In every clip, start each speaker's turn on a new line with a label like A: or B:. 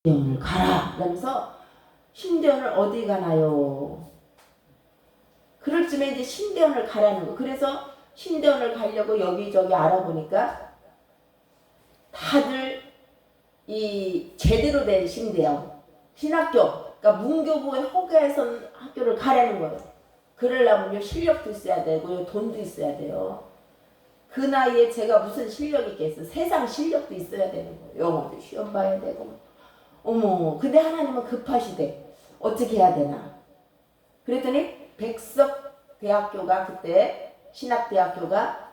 A: 신대원을 가라 그러면서 신대원을 어디 가나요? 그럴 쯤에 이제 신대원을 가라는 거. 그래서 신대원을 가려고 여기저기 알아보니까 다들 이 제대로 된 신대원, 신학교, 그러니까 문교부의 허가에선 학교를 가라는 거예요. 그러려면요 실력도 있어야 되고요, 돈도 있어야 돼요. 그 나이에 제가 무슨 실력이 있겠어? 세상 실력도 있어야 되는 거예요. 영어도 시험 봐야 되고. 어머, 근데 하나님은 급하시대. 어떻게 해야 되나? 그랬더니 백석대학교가 그때 신학대학교가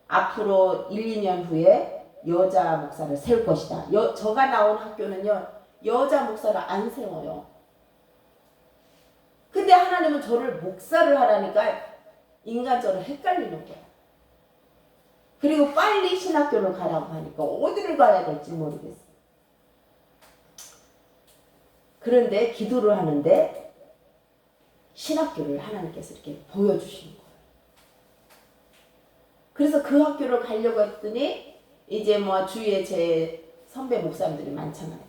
A: 앞으로 1, 2년 후에 여자 목사를 세울 것이다. 저가 나온 학교는요 여자 목사를 안 세워요. 근데 하나님은 저를 목사를 하라니까 인간적으로 헷갈리는 거야. 그리고 빨리 신학교를 가라고 하니까 어디를 가야 될지 모르겠어. 그런데 기도를 하는데 신학교를 하나님께서 이렇게 보여주시는 거예요. 그래서 그 학교를 가려고 했더니 이제 뭐 주위에 제 선배 목사님들이 많잖아요.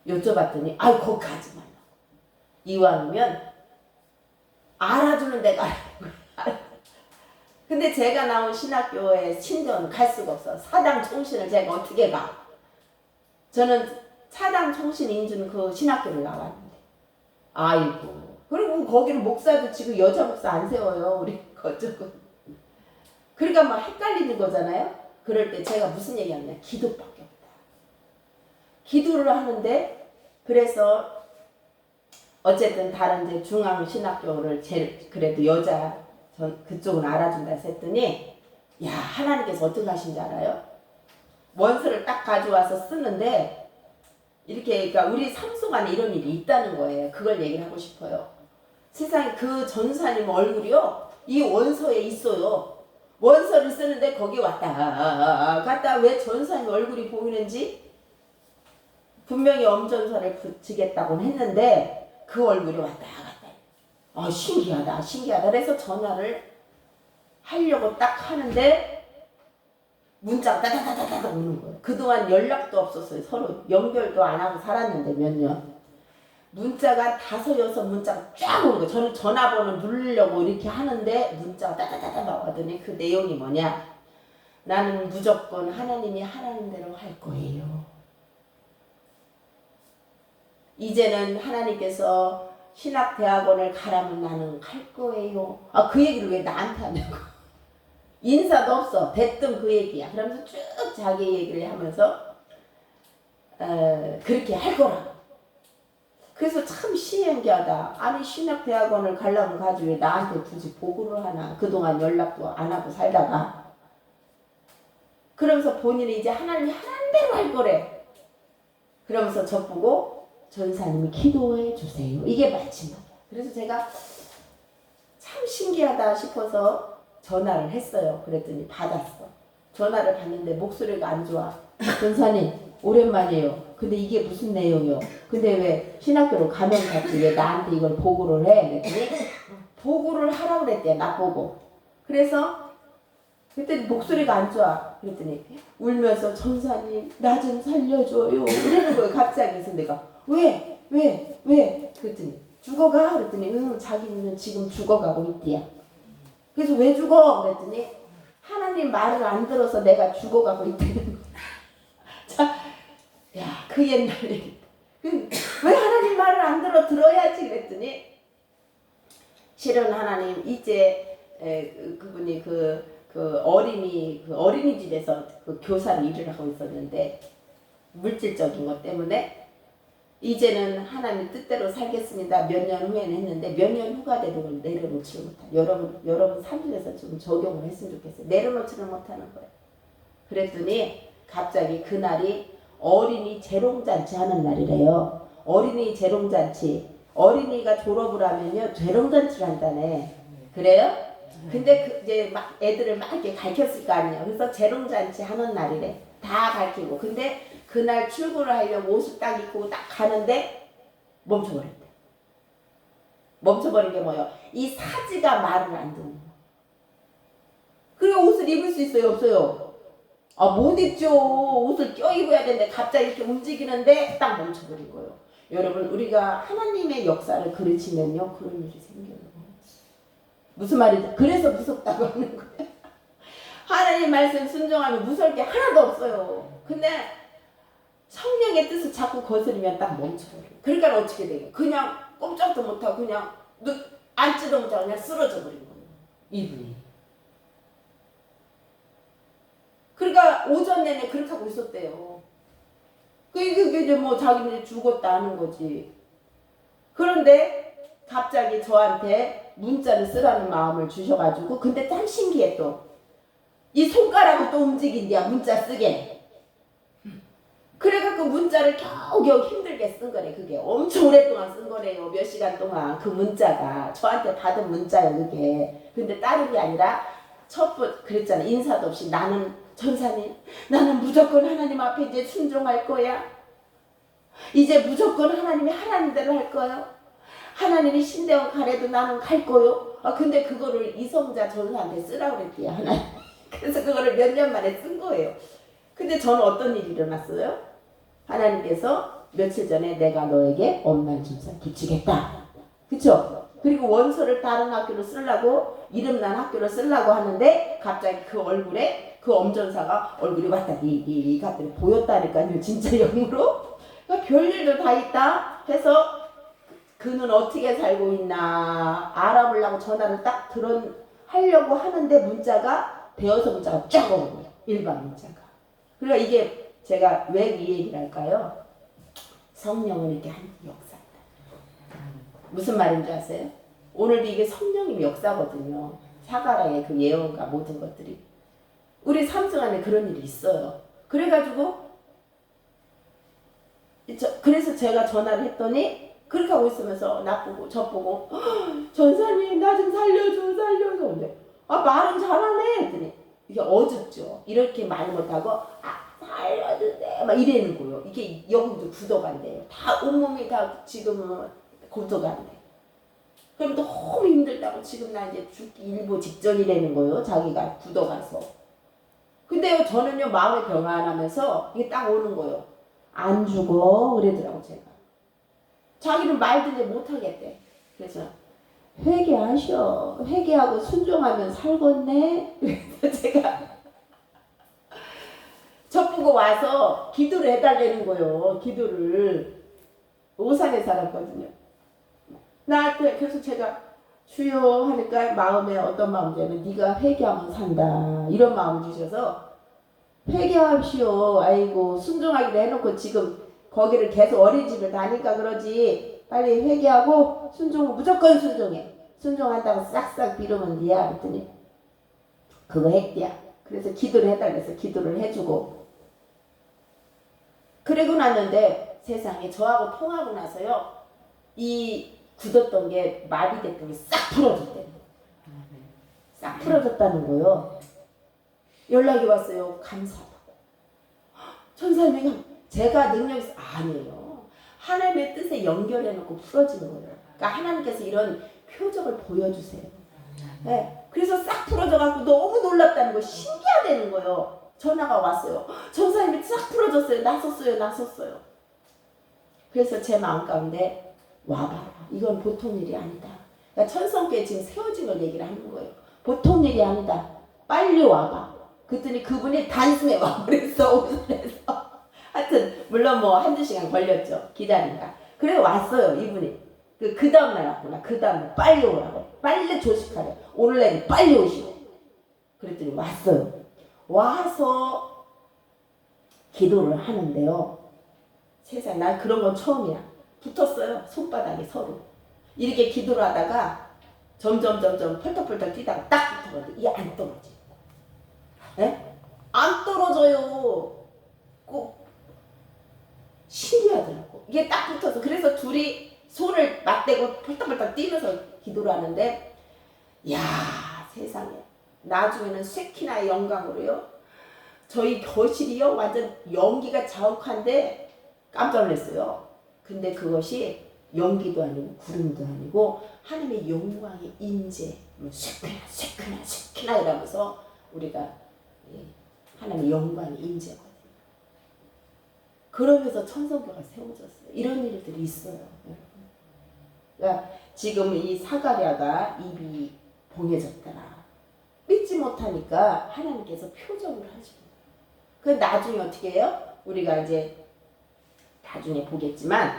A: 여쭤봤더니 아이 거기 가지 말라고. 이왕이면 알아주는 데가 근데 제가 나온 신학교에 신대원은 갈 수가 없어. 사당 총신을 제가 어떻게 가? 저는 사당 총신 인준 그 신학교를 나왔는데 아이고 그리고 거기는 목사도 지금 여자 목사 안 세워요. 우리 그쪽은. 그러니까 막 헷갈리는 거잖아요. 그럴 때 제가 무슨 얘기하냐 기도밖에 없다. 기도를 하는데 그래서 어쨌든 다른 이제 중앙 신학교를 제일 그래도 여자 그쪽은 알아준다 했더니 야 하나님께서 어떻게 하신지 알아요? 원서를 딱 가져와서 쓰는데 이렇게 그러니까 우리 삶 속 안에 이런 일이 있다는 거예요. 그걸 얘기를 하고 싶어요. 세상에 그 전사님 얼굴이요 이 원서에 있어요. 원서를 쓰는데 거기 왔다 갔다 왜 전사님 얼굴이 보이는지 분명히 엄전설을 붙이겠다고 했는데 그 얼굴이 왔다 갔다. 신기하다 신기하다. 그래서 전화를 하려고 딱 하는데 문자가 따다다다다 오는 거예요. 그동안 연락도 없었어요. 서로 연결도 안 하고 살았는데 몇 년. 문자가 5, 6 문자가 쫙 오는 거예요. 저는 전화번호 누르려고 이렇게 하는데 문자가 따다다다 나오더니 그 내용이 뭐냐. 나는 무조건 하나님이 하라는 할 거예요. 이제는 하나님께서 신학대학원을 가라면 나는 갈 거예요. 그 얘기를 왜 나한테 하냐고. 인사도 없어. 대뜸 그 얘기야. 그러면서 쭉 자기 얘기를 하면서 그렇게 할 거라고. 그래서 참 신기하다. 아니 신학대학원을 가려면 가지 왜 나한테 굳이 보고를 하나. 그동안 연락도 안 하고 살다가. 그러면서 본인이 이제 하나님이 하라는 대로 할 거래. 그러면서 저보고 전사님이 기도해 주세요. 이게 마지막이야. 그래서 제가 참 신기하다 싶어서 전화를 했어요. 그랬더니 받았어. 전화를 받는데 목소리가 안 좋아. 전사님 오랜만이에요. 근데 이게 무슨 내용이요? 근데 왜 신학교로 가면 갔지 왜 나한테 이걸 보고를 해? 그랬더니 보고를 하라고 그랬대. 나 보고. 그래서 그랬더니 목소리가 안 좋아. 그랬더니 울면서 전사님 나 좀 살려줘요. 이러는 거예요. 갑자기. 그래서 내가 왜? 그랬더니 죽어가? 그랬더니 자기는 지금 죽어가고 있대요. 그래서 왜 죽어? 그랬더니 하나님 말을 안 들어서 내가 죽어가고 있다는 거야. 자, 야, 그 옛날 얘기. 왜 하나님 말을 안 들어야지? 그랬더니 실은 하나님 이제 그분이 그 어린이집에서 그 교사로 일을 하고 있었는데 물질적인 것 때문에 이제는 하나님 뜻대로 살겠습니다. 몇 년 후에는 했는데 몇 년 후가 돼도 그걸 내려놓지를 못하는. 여러분 삶에서 좀 적용을 했으면 좋겠어요. 내려놓지를 못하는 거예요. 그랬더니 갑자기 그날이 어린이 재롱잔치 하는 날이래요. 어린이 재롱잔치. 어린이가 졸업을 하면요 재롱잔치를 한다네. 그래요? 근데 이제 막 애들을 막 이렇게 가르쳤을 거 아니에요. 그래서 재롱잔치 하는 날이래. 다 가르치고. 근데 그날 출근을 하려고 옷을 딱 입고 딱 가는데 멈춰버렸대. 멈춰버린 게 뭐예요? 이 사지가 말을 안 듣는 거예요. 그리고 옷을 입을 수 있어요? 없어요? 못 입죠. 옷을 껴입어야 되는데 갑자기 이렇게 움직이는데 딱 멈춰버린 거예요. 여러분 우리가 하나님의 역사를 그르치면요 그런 일이 생겨요. 무슨 말이죠? 그래서 무섭다고 하는 거예요. 하나님 말씀 순종하면 무서울 게 하나도 없어요. 근데 성령의 뜻을 자꾸 거스르면 딱 멈춰버려요. 그러니까 어떻게 돼요? 그냥 꼼짝도 못하고 그냥 앉지도 못하고 그냥 쓰러져 버린 거예요. 이분이. 그러니까 오전 내내 그렇게 하고 있었대요. 그게 이제 뭐 자기는 죽었다 하는 거지. 그런데 갑자기 저한테 문자를 쓰라는 마음을 주셔가지고 근데 참 신기해 또. 이 손가락을 또 움직인대야 문자 쓰게. 그래갖고 문자를 겨우겨우 힘들게 쓴 거래. 그게 엄청 오랫동안 쓴 거래요. 몇 시간 동안 그 문자가 저한테 받은 문자예요 그게. 근데 다른 게 아니라 그랬잖아. 인사도 없이 나는 전사님 나는 무조건 하나님 앞에 이제 순종할 거야. 이제 무조건 하나님이 하라는 대로 할 거예요. 하나님이 신대원 가래도 나는 갈 거요. 근데 그거를 이성자 전사한테 쓰라고 그랬대요 하나님. 그래서 그거를 몇 년 만에 쓴 거예요. 근데 저는 어떤 일이 일어났어요? 하나님께서 며칠 전에 내가 너에게 엄난 준사 붙이겠다. 그쵸? 그리고 원서를 다른 학교로 쓰려고 이름난 학교로 쓰려고 하는데 갑자기 그 얼굴에 그 엄전사가 얼굴이 왔다 이 같은 보였다니까요. 진짜 영으로. 그러니까 별일도 다 있다 해서 그는 어떻게 살고 있나 알아보려고 전화를 딱 하려고 하는데 문자가 대여섯 문자가 쫙 오는 거예요. 일반 문자가. 그러니까 이게 제가 왜 이 얘기를 할까요? 성령은 이렇게 하는 역사입니다. 무슨 말인지 아세요? 오늘도 이게 성령님의 역사거든요. 사가랑의 그 예언과 모든 것들이. 우리 삶속 안에 그런 일이 있어요. 그래가지고 그래서 제가 전화를 했더니 그렇게 하고 있으면서 나보고 저보고 전사님 나 좀 살려줘 근데 말은 잘하네 했더니 이게 어둡죠. 이렇게 말 못하고 살려주세요 막 이래는 거예요. 이게 여기도 구도가 안 돼요. 다 온몸이 다 지금은 구도가 안 돼. 그럼 너무 힘들다고 지금 나 이제 죽기 일보 직전이라는 거예요. 자기가 굳어가서. 근데요 저는요 마음의 평안하면서 이게 딱 오는 거예요. 안 죽어 그러더라고 제가. 자기는 말도 이제 못하겠대. 그래서 회개하셔. 회개하고 순종하면 살겠네. 그래서 제가 저보고 와서 기도를 해달라는 거예요. 기도를. 오산에 살았거든요. 나한테 그래서 제가 주여 하니까 마음에 어떤 마음이냐면 네가 회개하면 산다 이런 마음을 주셔서 회개합시오. 아이고 순종하기로 해놓고 지금 거기를 계속 어린이집을 다니까 그러지. 빨리 회개하고 무조건 순종해. 순종한다고 싹싹 빌으면 돼야 그랬더니 그거 했대야. 그래서 기도를 해달라 해서 기도를 해주고 그러고 났는데 세상에 저하고 통하고 나서요 이 굳었던 게 마비됐던 게 싹 풀어졌대요. 싹 풀어졌다는 거요. 연락이 왔어요. 감사하다고. 천사님이 제가 능력이 아니에요. 하나님의 뜻에 연결해놓고 풀어지는 거예요. 그러니까 하나님께서 이런 표적을 보여주세요. 네. 그래서 싹 풀어져갖고 너무 놀랍다는 거 신기하다는 거예요. 전화가 왔어요. 천사님이 싹 풀어졌어요. 나섰어요. 그래서 제 마음 가운데 와봐라. 이건 보통 일이 아니다. 그러니까 천성교회 지금 세워진 걸 얘기를 하는 거예요. 보통 일이 아니다. 빨리 와봐. 그랬더니 그분이 단숨에 와버렸어. 오늘에서. 하여튼 물론 뭐 한두 시간 걸렸죠. 기다린다. 그래 왔어요. 이분이. 그 다음날 왔구나. 그 다음날 빨리 오라고. 빨리 조식하래. 오늘 내일 빨리 오시오. 그랬더니 왔어요. 와서 기도를 하는데요. 세상에 난 그런 건 처음이야. 붙었어요. 손바닥에 서로. 이렇게 기도를 하다가 점점 펄떡펄떡 뛰다가 딱 붙어가지고 이게 안 떨어져. 네? 안 떨어져요. 꼭 신기하더라고. 이게 딱 붙어서 그래서 둘이 손을 맞대고 펄떡펄떡 뛰면서 기도를 하는데 야 세상에 나중에는 쉐키나의 영광으로요. 저희 거실이요 완전 연기가 자욱한데 깜짝 놀랐어요. 근데 그것이 연기도 아니고 구름도 아니고 하나님의 영광의 임재 쉐키나 이러면서 우리가 하나님의 영광이 임재거든요. 그러면서 천성교가 세워졌어요. 이런 일들이 있어요. 그러니까 지금 이 사가랴가 입이 봉해졌더라. 믿지 못하니까 하나님께서 표적을 하죠. 그 나중에 어떻게 해요? 우리가 이제 나중에 보겠지만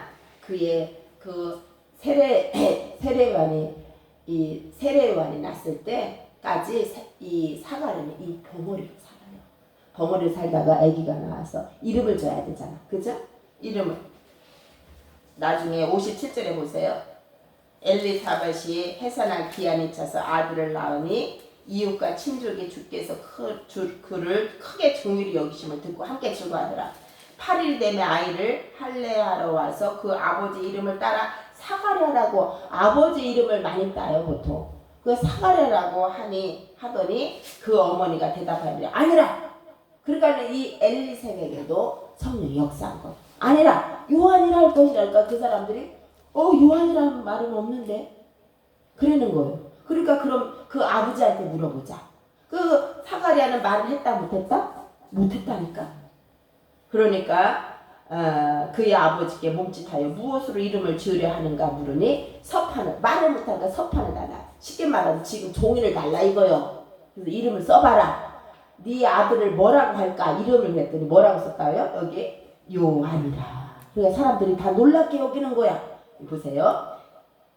A: 그의 그 세례요한이 났을 때까지 이 사가랴는 이 벙어리로 살아요. 벙어리로 살다가 아기가 나와서 이름을 줘야 되잖아. 그죠? 이름을 나중에 57절에 보세요. 엘리사벳이 해산할 기한이 차서 아들을 낳으니 이웃과 친족이 주께서 그를 크게 긍휼히 여기심을 듣고 함께 즐거워하더라. 8일 되매 아이를 할례하러 와서 그 아버지 이름을 따라 사가랴라고, 아버지 이름을 많이 따요 보통. 그 사가랴라고 하더니 그 어머니가 대답하니 아니라. 그러니까 이 엘리사벳에게도 성령이 역사한 거. 아니라 요한이라 할 것이랄까. 그 사람들이 요한이라는 말은 없는데 그러는 거예요. 그러니까 그럼 그 아버지한테 물어보자. 그 사가랴는 말을 했다 못했다? 못했다니까. 그러니까 그의 아버지께 몸짓하여 무엇으로 이름을 지으려 하는가 물으니 서판을, 말을 못하니까 서판을 달라. 쉽게 말하면 지금 종이를 달라 이거요. 그래서 이름을 써봐라. 네 아들을 뭐라고 할까? 이름을 했더니 뭐라고 썼다요? 여기 요한이라. 그러니까 사람들이 다 놀랍게 여기는 거야. 보세요.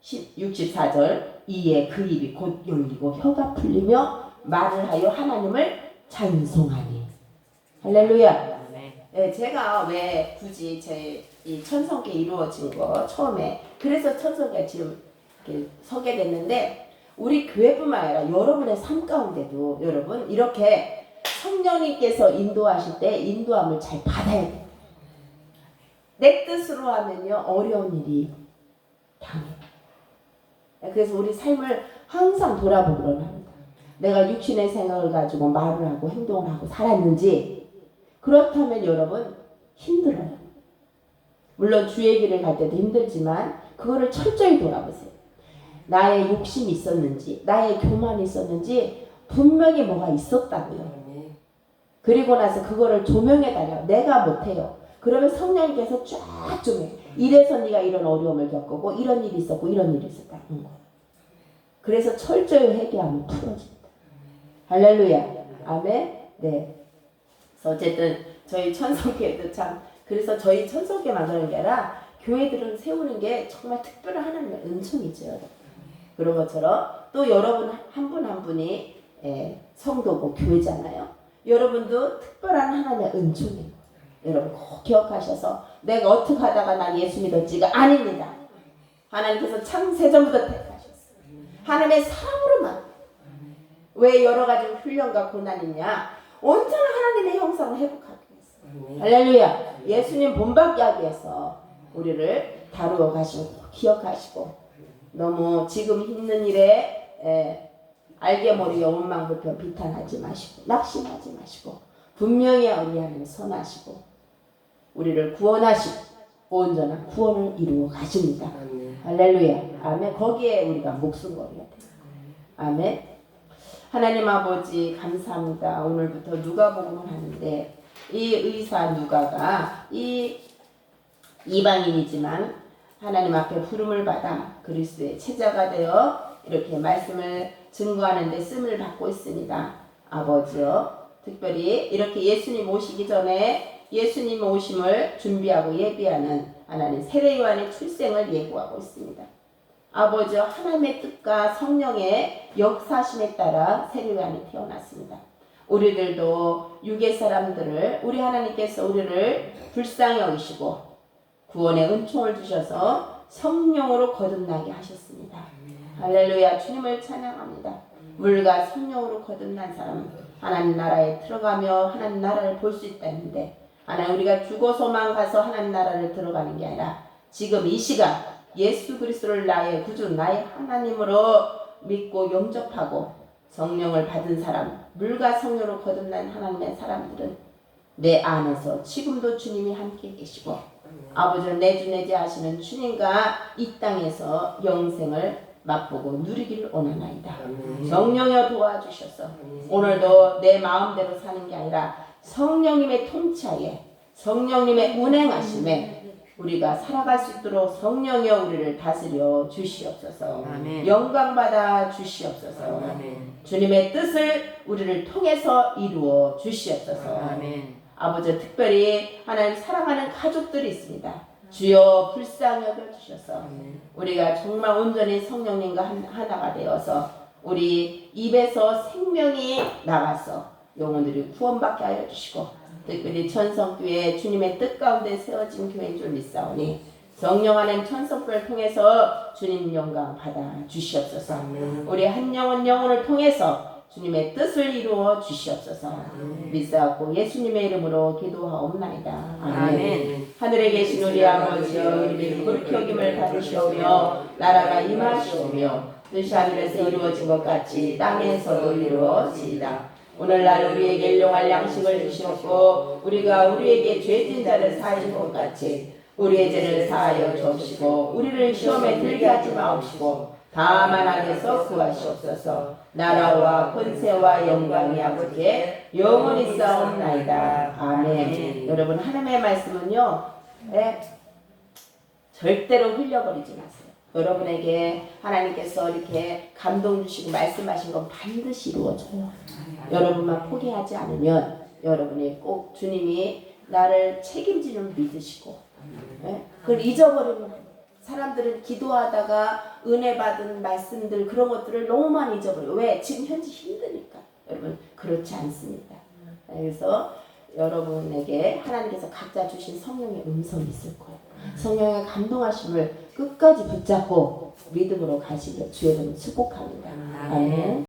A: 64절 이에 그 입이 곧 열리고 혀가 풀리며 말을 하여 하나님을 찬송하니. 할렐루야. 네, 제가 왜 굳이 제 이 천성계 이루어진 거 처음에 그래서 천성계 지금 이렇게 서게 됐는데 우리 교회뿐만 아니라 여러분의 삶 가운데도 여러분 이렇게 성령님께서 인도하실 때 인도함을 잘 받아야 돼요. 내 뜻으로 하면요 어려운 일이 당해요. 그래서 우리 삶을 항상 돌아보기로 합니다. 내가 육신의 생각을 가지고 말을 하고 행동을 하고 살았는지. 그렇다면 여러분 힘들어요. 물론 주의 길을 갈 때도 힘들지만 그거를 철저히 돌아보세요. 나의 욕심이 있었는지 나의 교만이 있었는지 분명히 뭐가 있었다고요. 그리고 나서 그거를 조명해달라고. 내가 못해요. 그러면 성령님께서 쫙 조명해. 이래서 네가 이런 어려움을 겪고 이런 일이 있었고 이런 일이 있었다는 거예요. 그래서 철저히 회개하면 풀어진다. 할렐루야. 아멘. 네. 그래서 어쨌든 저희 천성교회도 참 그래서 저희 천성교회만 그런 게 아니라 교회들은 세우는 게 정말 특별한 하나님의 은총이죠. 그런 것처럼 또 여러분 한 분 한 분이 성도고 교회잖아요. 여러분도 특별한 하나님의 은총이에요. 여러분 꼭 기억하셔서 내가 어떻게 하다가 나 예수 믿었지가 아닙니다. 하나님께서 창세전부터 택하셨어요. 하나님의 사람으로만. 왜 여러 가지 훈련과 고난이 있냐? 온전한 하나님의 형상을 회복하기 위해서. 할렐루야. 예수님 본받게 하기 위해서 우리를 다루어 가시고 기억하시고 너무 지금 있는 일에 알게 모르게 원망불평 비탄하지 마시고 낙심하지 마시고 분명히 우리 하나님 선하시고 우리를 구원하시고 온전한 구원을 이루어 가십니다. 할렐루야. 아멘. 거기에 우리가 목숨 걸어야 돼요. 아멘. 하나님 아버지 감사합니다. 오늘부터 누가복음을 하는데 이 의사 누가가 이 이방인이지만 하나님 앞에 부름을 받아 그리스도의 제자가 되어 이렇게 말씀을 증거하는 데 쓰임을 받고 있습니다. 아버지요. 특별히 이렇게 예수님 오시기 전에 예수님 오심을 준비하고 예비하는 하나님 세례요한의 출생을 예고하고 있습니다. 아버지 하나님의 뜻과 성령의 역사심에 따라 세례요한이 태어났습니다. 우리들도 육의 사람들을 우리 하나님께서 우리를 불쌍히 여기시고 구원의 은총을 주셔서 성령으로 거듭나게 하셨습니다. 할렐루야. 주님을 찬양합니다. 물과 성령으로 거듭난 사람은 하나님 나라에 들어가며 하나님 나라를 볼 수 있다는데 하나님 우리가 죽어서만 가서 하나님 나라를 들어가는 게 아니라 지금 이 시간 예수 그리스도를 나의 구주 나의 하나님으로 믿고 영접하고 성령을 받은 사람 물과 성령으로 거듭난 하나님의 사람들은 내 안에서 지금도 주님이 함께 계시고 아버지는 내주내지 하시는 주님과 이 땅에서 영생을 맛보고 누리기를 원하나이다. 성령여 도와주셔서 오늘도 내 마음대로 사는 게 아니라 성령님의 통치하에 성령님의 운행하심에 우리가 살아갈 수 있도록 성령이여 우리를 다스려 주시옵소서.
B: 아멘.
A: 영광 받아 주시옵소서.
B: 아멘.
A: 주님의 뜻을 우리를 통해서 이루어 주시옵소서.
B: 아멘.
A: 아버지, 특별히 하나님 사랑하는 가족들이 있습니다. 주여 불쌍히 여겨주셔서 우리가 정말 온전히 성령님과 하나가 되어서 우리 입에서 생명이 나가서 영혼들이 구원받게 하여 주시고, 특별히 천성교회 주님의 뜻 가운데 세워진 교회인 줄 믿사오니 성령 하나님 천성교회를 통해서 주님 영광 받아 주시옵소서. 우리 한 영혼 영혼을 통해서 주님의 뜻을 이루어 주시옵소서. 믿사옵고 예수님의 이름으로 기도하옵나이다. 아멘. 하늘에 계신 우리 아버지여, 이름이 거룩히 여김을 받으시오며 나라가 임하시오며 뜻이 하늘에서 이루어진 것 같이 땅에서도 이루어지이다. 오늘날 우리에게 일용할 양식을 주시옵고 우리가 우리에게 죄진 자를 사하신 것 같이 우리의 죄를 사하여 주옵시고 우리를 시험에 들게 하지 마옵시고 다만 악에서 구하시옵소서. 나라와 권세와 영광이 아버지의 영원히 싸움나이다. 아멘. 여러분, 하나님의 말씀은요, 절대로 흘려버리지 마세요. 여러분에게 하나님께서 이렇게 감동 주시고 말씀하신 건 반드시 이루어져요. 여러분만 포기하지 않으면 여러분이 꼭 주님이 나를 책임지는 믿으시고, 그걸 잊어버리면 사람들은 기도하다가 은혜 받은 말씀들 그런 것들을 너무 많이 잊어버려요. 왜? 지금 현재 힘드니까. 여러분, 그렇지 않습니다. 그래서 여러분에게 하나님께서 각자 주신 성령의 음성이 있을 거예요. 성령의 감동하심을 끝까지 붙잡고 믿음으로 가시길 주의 이름으로 축복합니다. 아멘.